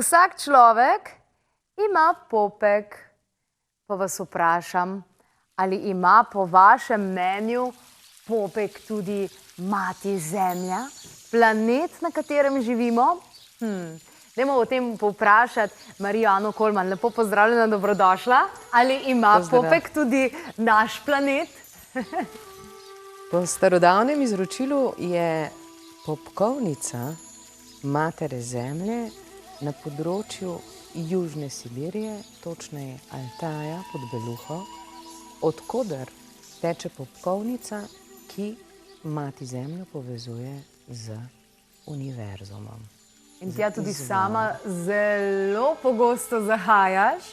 Vsak človek ima popek. Pa vas vprašam, ali ima po vašem mnenju popek tudi mati Zemlja, planet, na katerem živimo? Dajmo o tem povprašati Marijo Ano Kolman. Lepo pozdravljena, dobrodošla. Ali ima popek tudi naš planet? Po starodavnem izročilu je popkovnica matere Zemlje na področju Južne Sibirije, točneje Altaja pod Beluho, odkoder teče popkovnica, ki mati Zemljo povezuje z univerzumom. In tja tudi sama zelo pogosto zahajaš.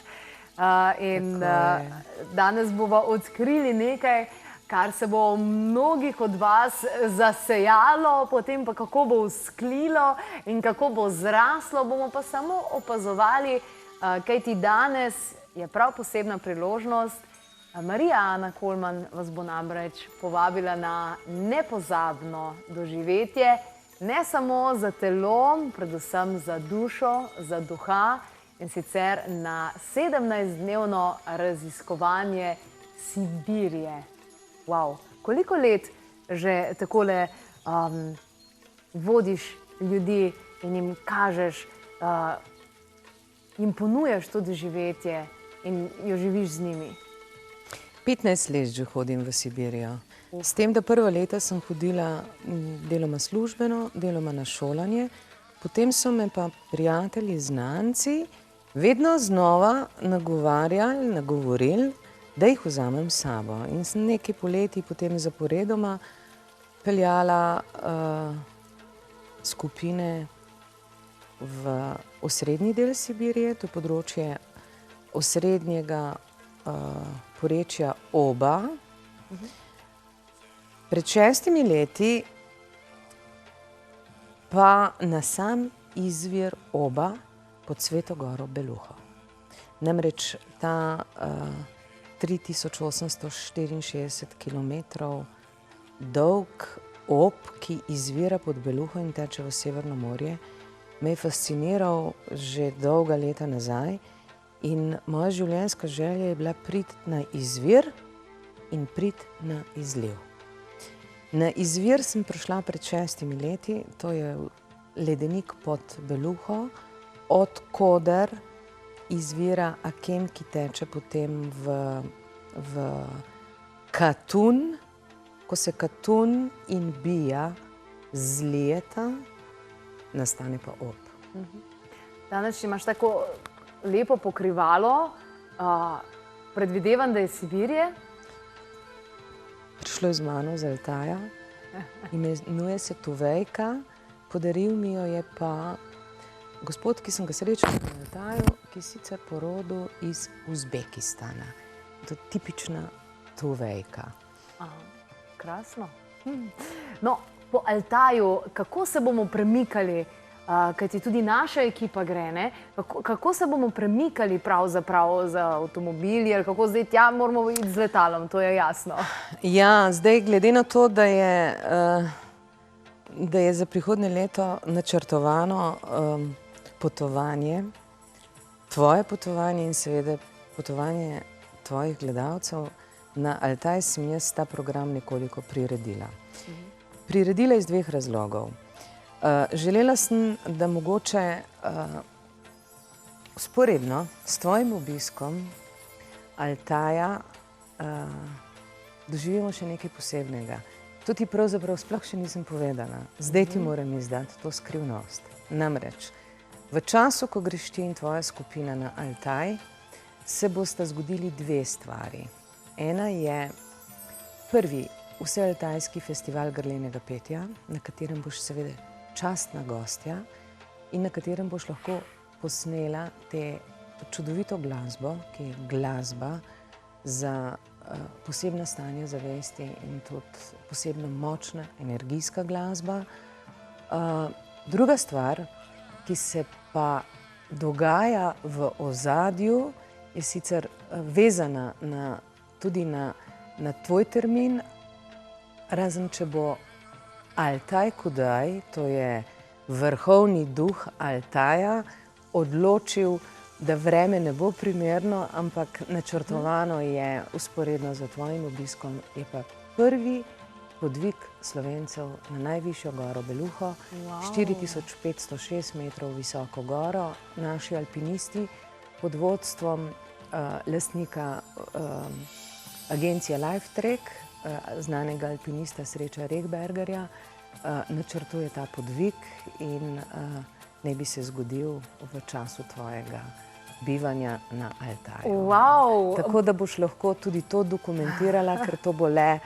Danes bova odkrili nekaj, kar se bo mnogih od vas zasejalo, potem pa kako bo vzklilo in kako bo zraslo, bomo pa samo opazovali, kajti danes je prav posebna priložnost. Marija Ana Kolman vas bo namreč povabila na nepozabno doživetje, ne samo za telo, predvsem za dušo, za duha, in sicer na 17-dnevno raziskovanje Sibirije. Wow. Koliko let že takole vodiš ljudi in jim kažeš, jim ponujaš to doživetje in jo živiš z njimi? 15 let že hodim v Sibirijo. S tem, da prva leta sem hodila deloma službeno, deloma na šolanje, potem so me pa prijatelji, znanci vedno znova nagovorili, da jih vzamem s sabo. In sem nekaj poletij potem zaporedoma peljala skupine v osrednji del Sibirije, to je področje osrednjega porečja Oba. Pred 6 leti pa na sam izvir Oba pod Sveto goro Beluho. Namreč ta 3864 kilometrov dolg Ob, ki izvira pod Beluho in teče v Severno morje, me je fasciniral že dolga leta nazaj in moja življenjska želja je bila priti na izvir in priti na izliv. Na izvir sem prišla pred 6 leti, to je ledenik pod Beluho, odkoder izvira Aken, ki teče potem v Katun. Ko se Katun in Bija zlijeta, nastane pa Ob. Danes imaš tako lepo pokrivalo, predvidevam, da je Sibirije. Prišlo je z mano z Altaja, imenuje se Tuvejka, podaril mi jo je pa gospod, ki sem ga srečala na Altaju, ki sicer porodil iz Uzbekistana. To je tipična Tuvejka. Krasno. No, po Altaju, kako se bomo premikali, kajti tudi naša ekipa gre, ne? Kako se bomo premikali pravzaprav z avtomobili, ali kako zdaj tja moramo iti z letalom, to je jasno. Ja, zdaj glede na to, da je za prihodnje leto načrtovano potovanje, tvoje potovanje in seveda potovanje tvojih gledalcev, na Altaj sem jaz ta program nekoliko priredila. Priredila iz 2 razlogov. Želela sem, da mogoče vzporedno s tvojim obiskom Altaja doživimo še nekaj posebnega. To ti pravzaprav sploh še nisem povedala. Zdaj ti moram izdati to skrivnost. Namreč, v času, ko greš ti in tvoja skupina na Altaj, se bosta zgodili 2 stvari. Ena je prvi vsealtajski festival grlenega petja, na katerem boš seveda častna gostja in na katerem boš lahko posnela te čudovito glasbo, ki je glasba za posebna stanja zavesti in tudi posebno močna, energijska glasba. Druga stvar, ki se pa dogaja v ozadju, je sicer vezana tudi na tvoj termin, razen če bo Altaj Kudaj, to je vrhovni duh Altaja, odločil, da vreme ne bo primerno, ampak načrtovano je vzporedno z tvojim obiskom, je pa prvi podvig Slovencev na najvišjo goro Beluho, 4506 metrov visoko goro. Naši alpinisti pod vodstvom lastnika agencije Lifetrek, znanega alpinista Sreča Rehbergerja, načrtuje ta podvig in naj bi se zgodil v času tvojega bivanja na Altaju. Wow. Tako da boš lahko tudi to dokumentirala, ker to bo le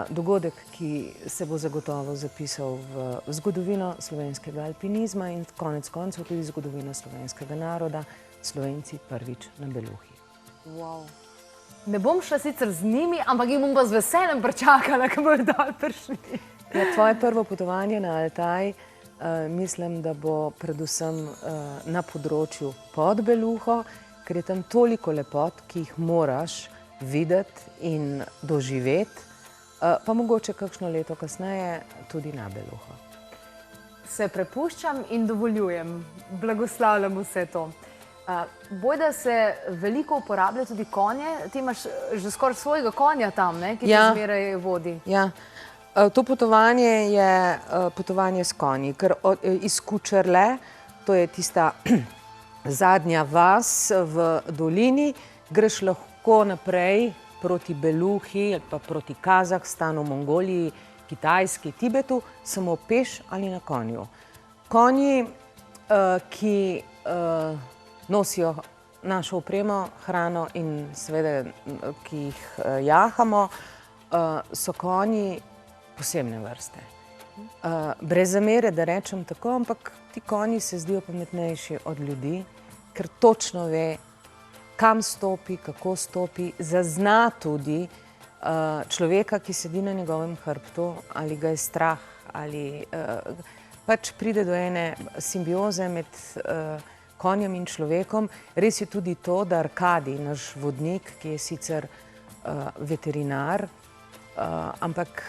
dogodek, ki se bo zagotovo zapisal v zgodovino slovenskega alpinizma in konec koncev tudi zgodovino slovenskega naroda, Slovenci prvič na Beluhi. Wow. Ne bom šla sicer z njimi, ampak jih bom pa z veseljem pričakala, ko bodo dol prišli. Ja, tvoje prvo potovanje na Altaj mislim, da bo predvsem na področju pod Beluho, ker je tam toliko lepot, ki jih moraš videti in doživeti, pa mogoče kakšno leto kasneje tudi na Beluho. Se prepuščam in dovoljujem, blagoslavljam vse to. Bojda se veliko uporablja tudi konje, ti imaš že skoraj svojega konja tam, ne, ki te zmeraj vodi. Ja, to potovanje je potovanje s konji, ker iz Kučerle, to je tista zadnja vas v dolini, greš lahko naprej proti Beluhi ali pa proti Kazahstanu, Mongoliji, Kitajski, Tibetu, samo peš ali na konju. Konji, ki nosijo našo opremo, hrano in seveda, ki jih jahamo, so konji posebne vrste. Brez zamere, da rečem tako, ampak ti konji se zdijo pametnejši od ljudi, ker točno ve, kam stopi, kako stopi, zazna tudi človeka, ki sedi na njegovem hrbtu, ali ga je strah, ali pač pride do ene simbioze med konjem in človekom. Res je tudi to, da Arkadij, naš vodnik, ki je sicer veterinar, ampak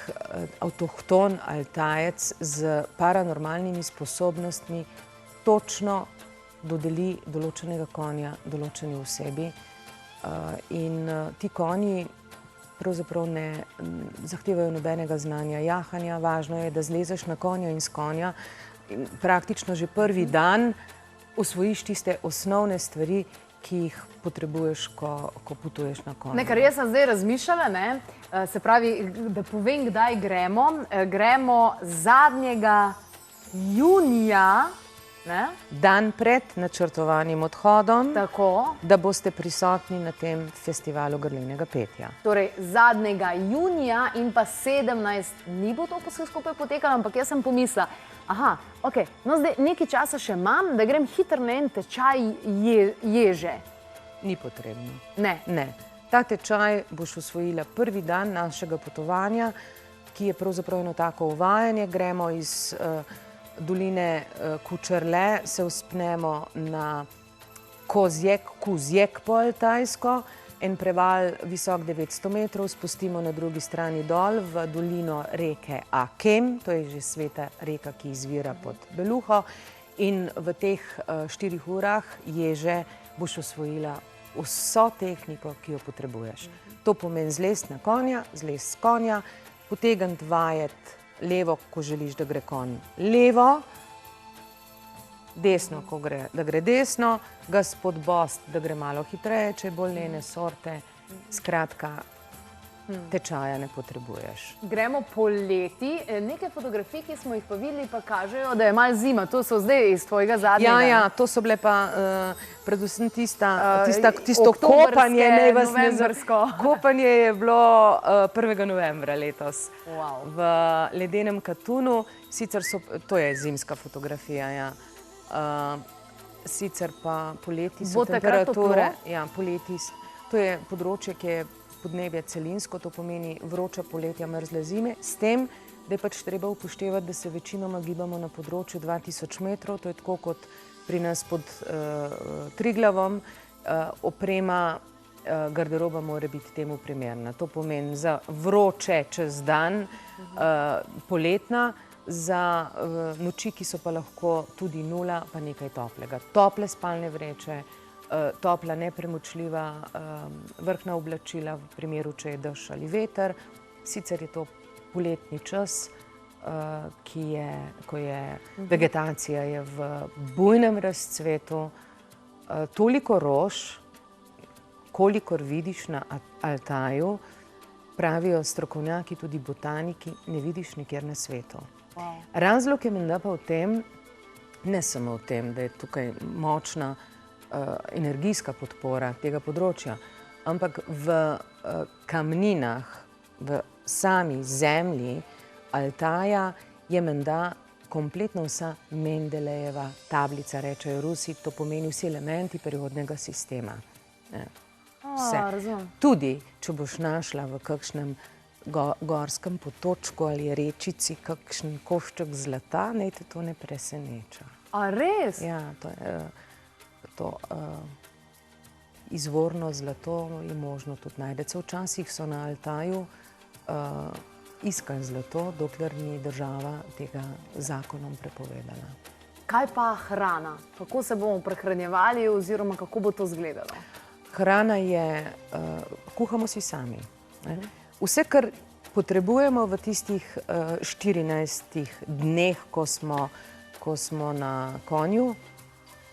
avtohton Altajec z paranormalnimi sposobnostmi, točno dodeli določenega konja določeni osebi. In ti konji pravzaprav ne zahtevajo nobenega znanja jahanja. Važno je, da zlezeš na konja in s konja praktično že prvi dan osvojiš tiste osnovne stvari, ki jih potrebuješ, ko potuješ na konju. Kar jaz sem zdaj razmišljala, se pravi, da povem, kdaj gremo. Gremo zadnjega junija, dan pred načrtovanim odhodom, tako, da boste prisotni na tem festivalu grlenega petja. Torej, zadnjega junija in pa 17 dni bo to skupaj potekalo, ampak jaz sem pomislila, ok, no zdaj nekaj časa še imam, da grem hitro na en tečaj ježe. Ni potrebno. Ne. Ne. Ta tečaj boš osvojila prvi dan našega potovanja, ki je pravzaprav eno tako uvajanje. Gremo iz doline Kučerle, se vzpnemo na Kuzjek po altajsko, en preval visok 900 metrov, spustimo na drugi strani dol v dolino reke Akem, to je že sveta reka, ki izvira pod Beluho, in v teh 4 urah ježe boš osvojila vso tehniko, ki jo potrebuješ. To pomeni zlez na konja, zlez s konja, potegniti vajeti levo, ko želiš, da gre konj levo, desno, da gre desno, ga spodbost, da gre malo hitreje, če je bolj lene sorte. Skratka, tečaja ne potrebuješ. Gremo poleti. Nekaj fotografij, ki smo jih pa videli, pa kažejo, da je malo zima. To so zdaj iz tvojega zadnjega. Ja, to so bile pa predvsem tisto kopanje. Novembrsko. Kopanje je bilo 1. novembra letos v ledenem Katunu. Sicer to je zimska fotografija, ja. Sicer pa poleti so temperature. Ja, poleti. To je področje, ki je podnebje celinsko, to pomeni vroča poletja, mrzle zime. S tem, da je pač treba upoštevati, da se večinoma gibamo na področju 2000 metrov, to je tako kot pri nas pod Triglavom. Oprema, garderoba mora biti temu primerna. To pomeni za vroče čez dan, poletna, za noči, ki so pa lahko tudi 0, pa nekaj toplega. Tople spalne vreče, topla nepremočljiva vrhna oblačila v primeru, če je dež ali veter. Sicer je to poletni čas, ko je vegetacija je v bujnem razcvetu, toliko rož, kolikor vidiš na Altaju, pravijo strokovnjaki, tudi botaniki, ne vidiš nikjer na svetu. Razlog je menda pa v tem, ne samo v tem, da je tukaj močna energijska podpora tega področja, ampak v kamninah, v sami zemlji Altaja je menda kompletno vsa Mendelejeva tablica, rečejo Rusi, to pomeni vsi elementi periodnega sistema. Vse. Tudi, če boš našla v kakšnem gorskem potočku ali rečici kakšen košček zlata, naj te to ne preseneča. A res? Ja, to izvorno zlato je možno tudi najti. Včasih so na Altaju iskali zlato, dokler ni država tega zakonom prepovedala. Kaj pa hrana? Kako se bomo prehranjevali oziroma kako bo to izgledalo? Hrana je, kuhamo si sami. Vse, kar potrebujemo v tistih 14 dneh, ko smo na konju,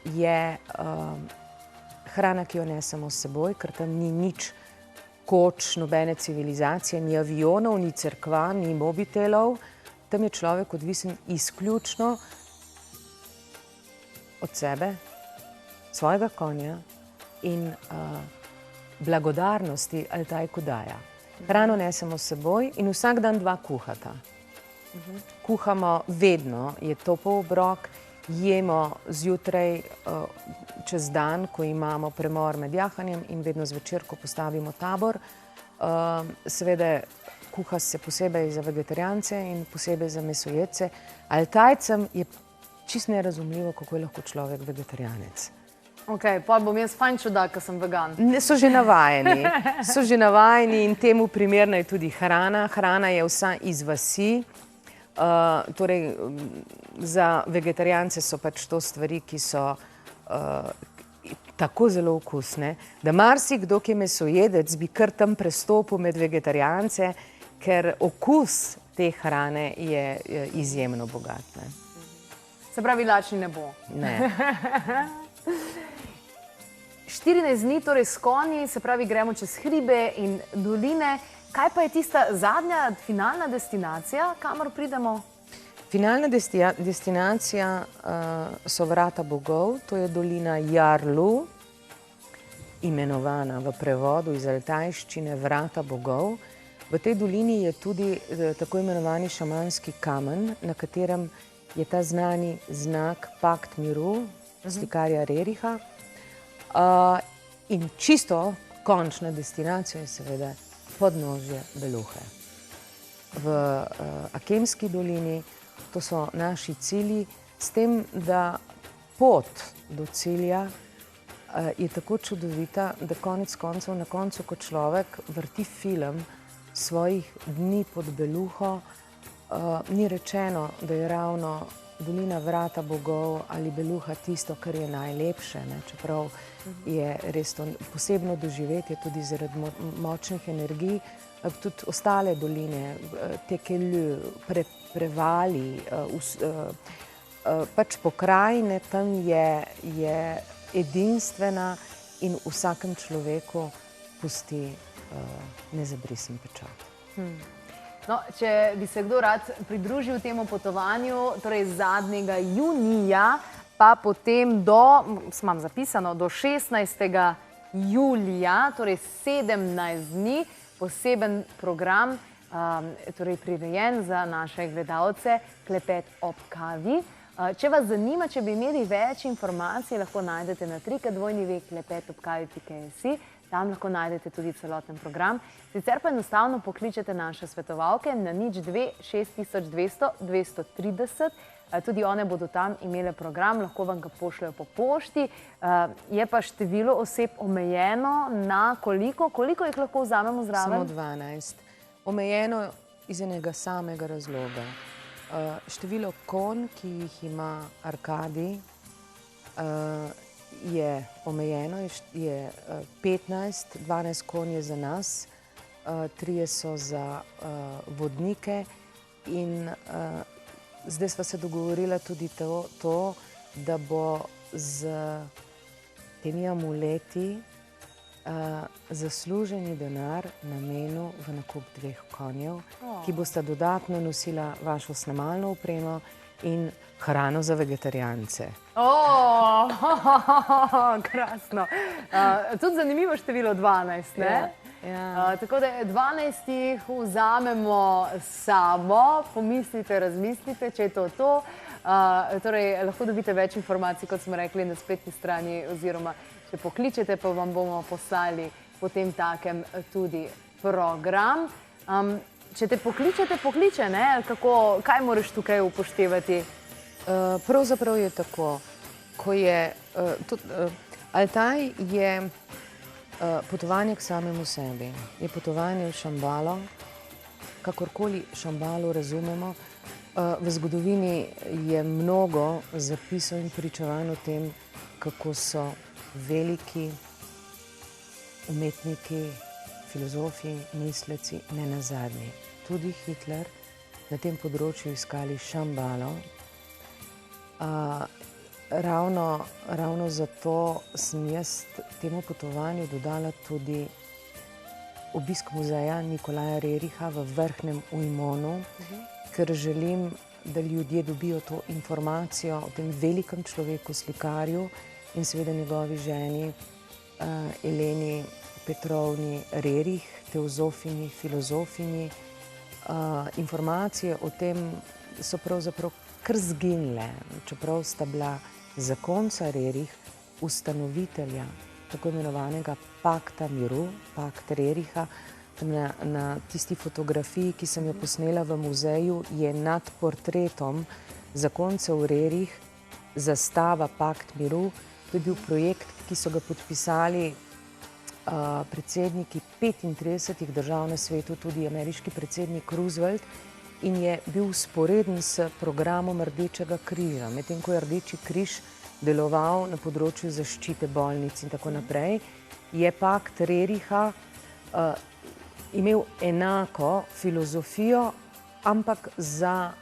je hrana, ki jo nesemo s seboj, ker tam ni nič koč, nobene civilizacije, ni avionov, ni cerkva, ni mobitelov. Tam je človek odvisen izključno od sebe, svojega konja in blagodarnosti Altaj Kodaja. Hrano nesemo s seboj in vsak dan 2 kuhata. Kuhamo vedno, je topel obrok, jemo zjutraj čez dan, ko imamo premor med jahanjem in vedno zvečer, ko postavimo tabor. Seveda kuha se posebej za vegetarijance in posebej za mesojedce. Altajcem je čisto nerazumljivo, kako je lahko človek vegetarijanec. Ok, pa bom jaz fajn čudak, ko sem vegan. So že navajeni in temu primerna je tudi hrana. Hrana je vsa iz vasi. Torej, za vegetarijance so pač to stvari, ki so tako zelo okusne, da marsikdo, ki je mesojedec, bi kar tam prestopil med vegetarijance, ker okus te hrane je izjemno bogat. Se pravi, lačni ne bo. Ne. 14 dni, torej s konji, se pravi, gremo čez hribe in doline. Kaj pa je tista zadnja, finalna destinacija, kamor pridemo? Finalna destinacija so Vrata bogov, to je dolina Jarlu, imenovana v prevodu iz altajščine Vrata bogov. V tej dolini je tudi tako imenovani šamanski kamen, na katerem je ta znani znak Pakt miru, slikarja Reriha. In čisto končna destinacija je seveda podnožje Beluhe. V Akemski dolini, to so naši cilji, s tem, da pot do cilja je tako čudovita, da konec koncev, na koncu, ko človek vrti film svojih dni pod Beluho, ni rečeno, da je ravno dolina Vrata bogov ali Beluha tisto, kar je najlepše, čeprav je res to posebno doživetje tudi zaradi močnih energij, tudi ostale doline, Tekelj, Prevali, pač pokrajine, tam je edinstvena in vsakem človeku pusti nezabrisen pečat. No, če bi se kdo rad pridružil temu potovanju, torej zadnjega junija, pa potem imam zapisano, do 16. julija, torej 17 dni, poseben program, torej prirejen za naše gledalce, Klepet ob kavi. Če vas zanima, če bi imeli več informacij, lahko najdete na www.klepetobkavi.si. Tam lahko najdete tudi celoten program. Sicer pa enostavno pokličete naše svetovalke na 02 6200 230. Tudi one bodo tam imele program, lahko vam ga pošljajo po pošti. Je pa število oseb omejeno na koliko? Koliko jih lahko vzamemo zraven? Samo 12. Omejeno iz enega samega razloga. število konj, ki jih ima Arkadij, je omejeno, je 15, 12 konj je za nas, 3 so za vodnike in zdaj sva se dogovorila tudi to, da bo z temi amuleti zasluženi denar namenil v nakup 2 konjev, ki bosta dodatno nosila vašo snemalno opremo in hrano za vegetarijance. Krasno. Tudi zanimivo število 12, ne? Ja. Tako da 12 jih vzamemo s sabo, pomislite, razmislite, če je to. Torej, lahko dobite več informacij, kot smo rekli, na spletni strani, oziroma če pokličete, pa vam bomo poslali potem takem tudi program. Če te pokliče, ne? Kaj moraš tukaj upoštevati? Pravzaprav je tako, ko je Altaj je potovanje k samemu sebi, je potovanje v Šambalo, kakorkoli Šambalo razumemo. V zgodovini je mnogo zapisov in pričevanj o tem, kako so veliki umetniki, filozofi, misleci, ne nazadnje. Tudi Hitler na tem področju iskali Šambalo. Ravno zato sem jaz temu potovanju dodala tudi obisk muzeja Nikolaja Rericha v Vrhnem Ujmonu, ker želim, da ljudje dobijo to informacijo o tem velikem človeku, slikarju in seveda njegovi ženi Eleni Petrovni Rerih, teozofinji, filozofinji. Informacije o tem so pravzaprav kar zginile, čeprav sta bila zakonca Rerih, ustanovitelja tako imenovanega Pakta miru, Pakt Rericha. Na tisti fotografiji, ki sem jo posnela v muzeju, je nad portretom zakoncev Rerih zastava Pakt miru. To je bil projekt, ki so ga podpisali predsedniki 35 držav na svetu, tudi ameriški predsednik Roosevelt, in je bil vzporeden s programom Rdečega križa. Medtem ko je Rdeči križ deloval na področju zaščite bolnic in tako naprej, je Pakt Rericha imel enako filozofijo, ampak za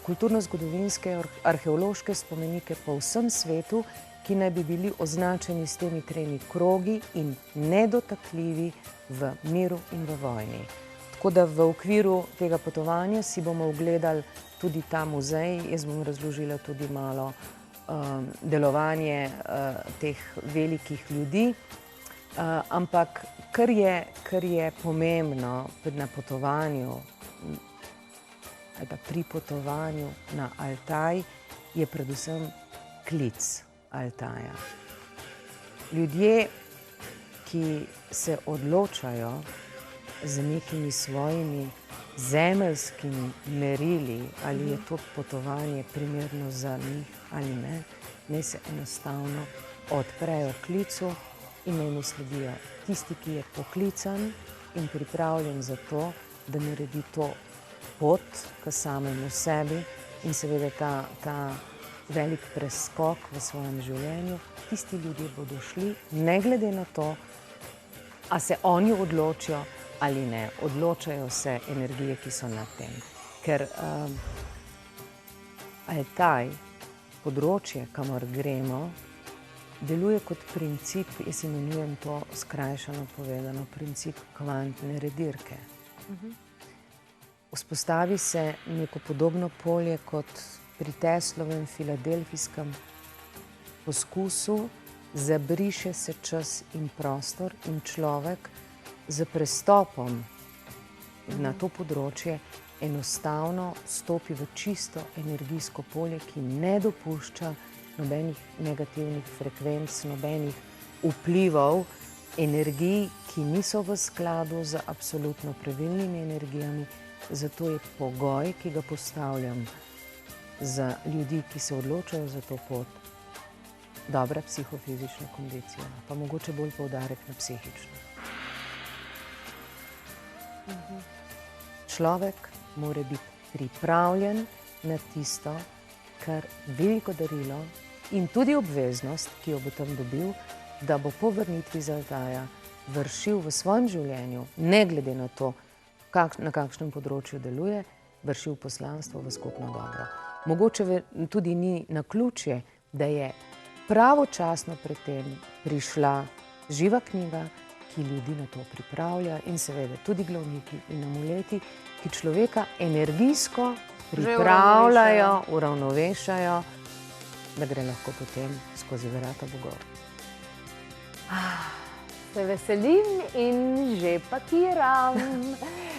kulturno-zgodovinske arheološke spomenike po vsem svetu, ki naj bi bili označeni s temi 3 krogi in nedotakljivi v miru in v vojni. Tako da v okviru tega potovanja si bomo ogledali tudi ta muzej. Jaz bom razložila tudi malo delovanje teh velikih ljudi. Ampak kar je pomembno na potovanju ali pa pri potovanju na Altaj, je predvsem klic Altaja. Ljudje, ki se odločajo z nekimi svojimi zemeljskimi merili, ali je to potovanje primerno za njih ali ne, naj se enostavno odprejo klicu in naj mu sledijo. Tisti, ki je poklican in pripravljen za to, da naredi to pot k samemu sebi in seveda ta velik preskok v svojem življenju, tisti ljudje bodo šli, ne glede na to, a se oni odločijo ali ne. Odločajo se energije, ki so nad tem. Ker Altaj, področje, kamor gremo, deluje kot princip, jaz imenujem to skrajšano povedano, princip kvantne redirke. Vzpostavi se neko podobno polje kot pri Teslovem filadelfijskem poskusu, zabriše se čas in prostor in človek z prestopom na to področje enostavno stopi v čisto energijsko polje, ki ne dopušča nobenih negativnih frekvenc, nobenih vplivov, energij, ki niso v skladu z absolutno pravilnimi energijami. Zato je pogoj, ki ga postavljam za ljudi, ki se odločajo za to pot, dobra psihofizična kondicija, pa mogoče bolj poudarek na psihično. Človek mora biti pripravljen na tisto, kar veliko darilo in tudi obveznost, ki jo bo tam dobil, da bo po vrnitvi z altaja vršil v svojem življenju, ne glede na to, na kakšnem področju deluje, vršil poslanstvo v skupno dobro. Mogoče tudi ni naključje, da je pravočasno pred tem prišla živa knjiga, ki ljudi na to pripravlja in seveda tudi glavniki in amuleti, ki človeka energijsko pripravljajo, uravnovešajo, da gre lahko potem skozi vrata bogov. Se veselim in že pakiram.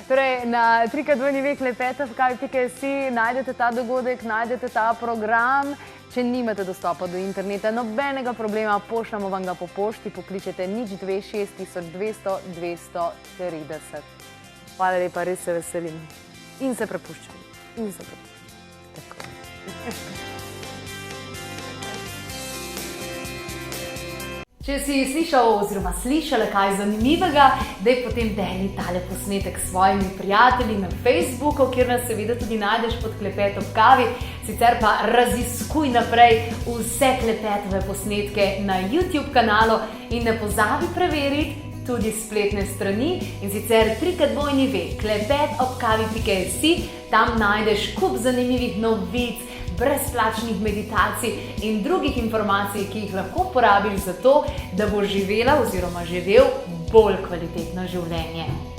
Torej, na www.klepetofkavi.si najdete ta dogodek, najdete ta program. Če nimate dostopa do interneta, nobenega problema, pošljamo vam ga po pošti, pokličete 026 200 230. Hvala lepa, res se veselim. In se prepuščam. In se prepuščam. Tako. Če si slišal oziroma slišala kaj zanimivega, daj potem deli tale posnetek s svojimi prijatelji na Facebooku, kjer nas seveda tudi najdeš pod Klepet ob kavi. Sicer pa raziskuj naprej vse Klepetove posnetke na YouTube kanalu in ne pozabi preveriti tudi spletne strani, in sicer www.klepetobkavi.si. Tam najdeš kup zanimivih novic, brezplačnih meditacij in drugih informacij, ki jih lahko porabiš za to, da boš živela oziroma živel bolj kvalitetno življenje.